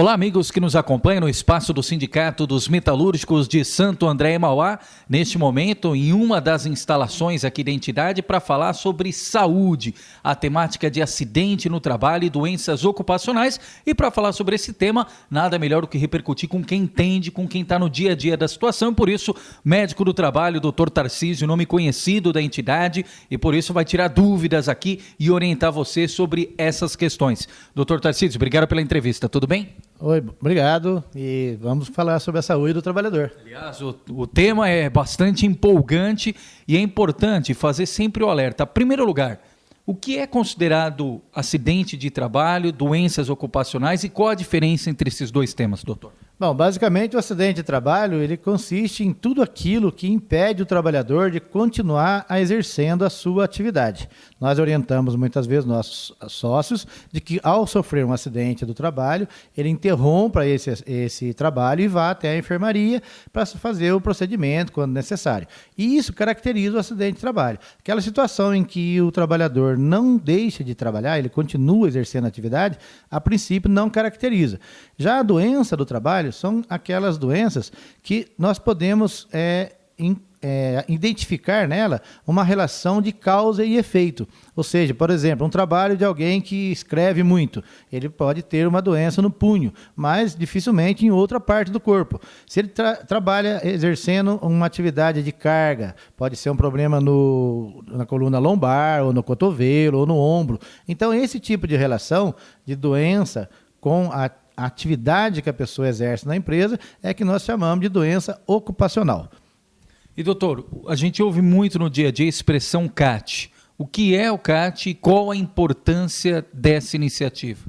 Olá, amigos que nos acompanham no espaço do Sindicato dos Metalúrgicos de Santo André e Mauá, neste momento em uma das instalações aqui da entidade para falar sobre saúde, a temática de acidente no trabalho e doenças ocupacionais. E para falar sobre esse tema, nada melhor do que repercutir com quem entende, com quem está no dia a dia da situação. Por isso, médico do trabalho, Dr. Tarcísio, nome conhecido da entidade, e por isso vai tirar dúvidas aqui e orientar você sobre essas questões. Dr. Tarcísio, obrigado pela entrevista, tudo bem? Oi, obrigado, e vamos falar sobre a saúde do trabalhador. Aliás, o tema é bastante empolgante e é importante fazer sempre o alerta. Em primeiro lugar, o que é considerado acidente de trabalho, doenças ocupacionais e qual a diferença entre esses dois temas, doutor? Bom, basicamente o acidente de trabalho, ele consiste em tudo aquilo que impede o trabalhador de continuar exercendo a sua atividade. Nós orientamos muitas vezes nossos sócios de que ao sofrer um acidente do trabalho, ele interrompa esse trabalho e vá até a enfermaria para fazer o procedimento quando necessário. E isso caracteriza o acidente de trabalho. Aquela situação em que o trabalhador não deixa de trabalhar, ele continua exercendo a atividade, a princípio não caracteriza. Já a doença do trabalho são aquelas doenças que nós podemos identificar nela uma relação de causa e efeito. Ou seja, por exemplo, um trabalho de alguém que escreve muito, ele pode ter uma doença no punho, mas dificilmente em outra parte do corpo. Se ele trabalha exercendo uma atividade de carga, pode ser um problema na coluna lombar, ou no cotovelo, ou no ombro. Então, esse tipo de relação de doença com a atividade que a pessoa exerce na empresa é que nós chamamos de doença ocupacional. E doutor, a gente ouve muito no dia a dia a expressão CAT. O que é o CAT e qual a importância dessa iniciativa?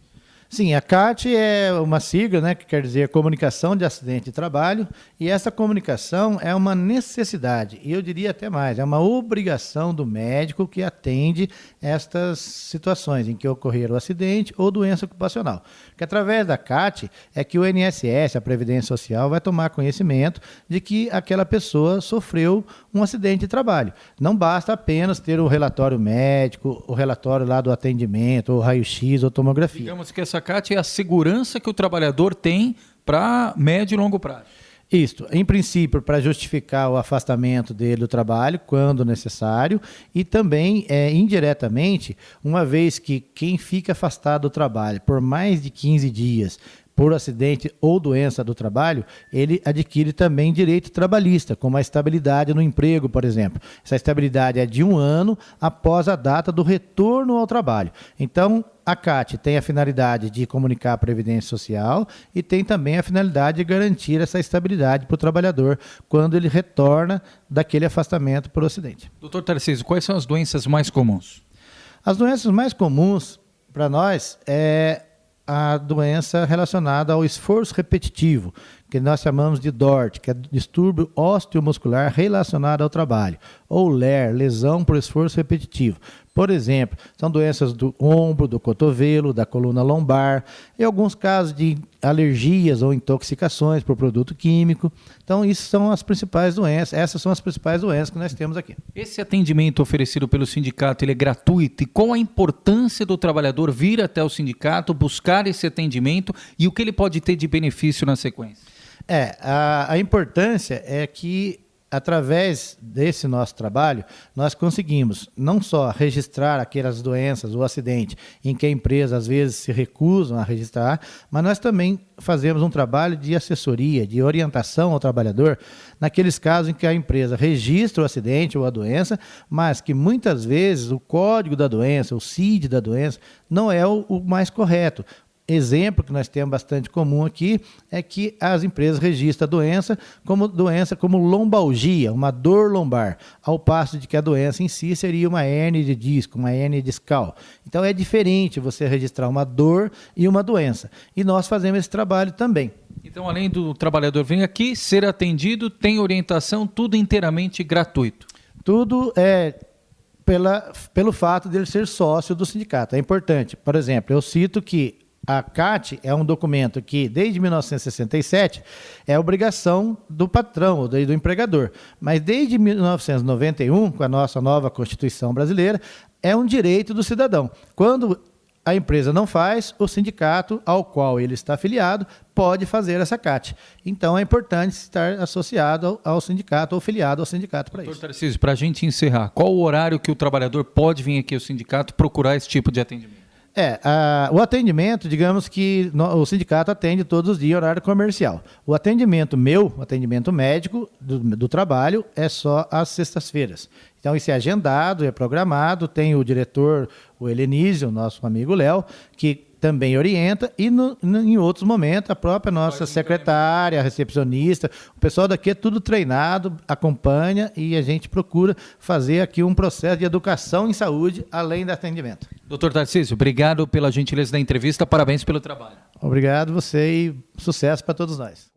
Sim, a CAT é uma sigla, né, que quer dizer Comunicação de Acidente de Trabalho, e essa comunicação é uma necessidade, e eu diria até mais, é uma obrigação do médico que atende estas situações em que ocorrer o acidente ou doença ocupacional. Porque através da CAT é que o INSS, a Previdência Social, vai tomar conhecimento de que aquela pessoa sofreu um acidente de trabalho. Não basta apenas ter o relatório médico, o relatório lá do atendimento, ou raio-x, ou tomografia. Digamos que essa CAT é a segurança que o trabalhador tem para médio e longo prazo. Isto, em princípio, para justificar o afastamento dele do trabalho, quando necessário, e também, indiretamente, uma vez que quem fica afastado do trabalho por mais de 15 dias, por acidente ou doença do trabalho, ele adquire também direito trabalhista, como a estabilidade no emprego, por exemplo. Essa estabilidade é de 1 ano após a data do retorno ao trabalho. Então, a CAT tem a finalidade de comunicar a Previdência Social e tem também a finalidade de garantir essa estabilidade para o trabalhador quando ele retorna daquele afastamento por acidente. Doutor Tarcísio, quais são as doenças mais comuns? As doenças mais comuns para nós é a doença relacionada ao esforço repetitivo, que nós chamamos de DORT, que é distúrbio osteomuscular relacionado ao trabalho, ou LER, lesão por esforço repetitivo. Por exemplo, são doenças do ombro, do cotovelo, da coluna lombar, e alguns casos de alergias ou intoxicações por produto químico. Então, isso são as principais doenças, essas são as principais doenças que nós temos aqui. Esse atendimento oferecido pelo sindicato, ele é gratuito? E qual a importância do trabalhador vir até o sindicato, buscar esse atendimento e o que ele pode ter de benefício na sequência? A importância é que, através desse nosso trabalho, nós conseguimos não só registrar aquelas doenças ou acidente em que a empresa às vezes se recusam a registrar, mas nós também fazemos um trabalho de assessoria, de orientação ao trabalhador, naqueles casos em que a empresa registra o acidente ou a doença, mas que muitas vezes o código da doença, o CID da doença, não é o mais correto. Exemplo que nós temos bastante comum aqui é que as empresas registram a doença como lombalgia, uma dor lombar, ao passo de que a doença em si seria uma hérnia de disco, uma hérnia discal. Então é diferente você registrar uma dor e uma doença. E nós fazemos esse trabalho também. Então, além do trabalhador vir aqui, ser atendido, tem orientação, tudo inteiramente gratuito. Tudo é pelo fato de ele ser sócio do sindicato. É importante. Por exemplo, eu cito que a CAT é um documento que, desde 1967, é obrigação do patrão ou do empregador. Mas desde 1991, com a nossa nova Constituição brasileira, é um direito do cidadão. Quando a empresa não faz, o sindicato ao qual ele está afiliado pode fazer essa CAT. Então é importante estar associado ao sindicato ou filiado ao sindicato para isso. Doutor Tarcísio, para a gente encerrar, qual o horário que o trabalhador pode vir aqui ao sindicato procurar esse tipo de atendimento? O atendimento, digamos que o sindicato atende todos os dias, horário comercial. O atendimento o atendimento médico do trabalho é só às sextas-feiras. Então isso é agendado, é programado, tem o diretor, o Helenísio, nosso amigo Léo, que também orienta, e em outros momentos a própria nossa secretária, a recepcionista, o pessoal daqui é tudo treinado, acompanha, e a gente procura fazer aqui um processo de educação em saúde, além do atendimento. Doutor Tarcísio, obrigado pela gentileza da entrevista, parabéns pelo trabalho. Obrigado você e sucesso para todos nós.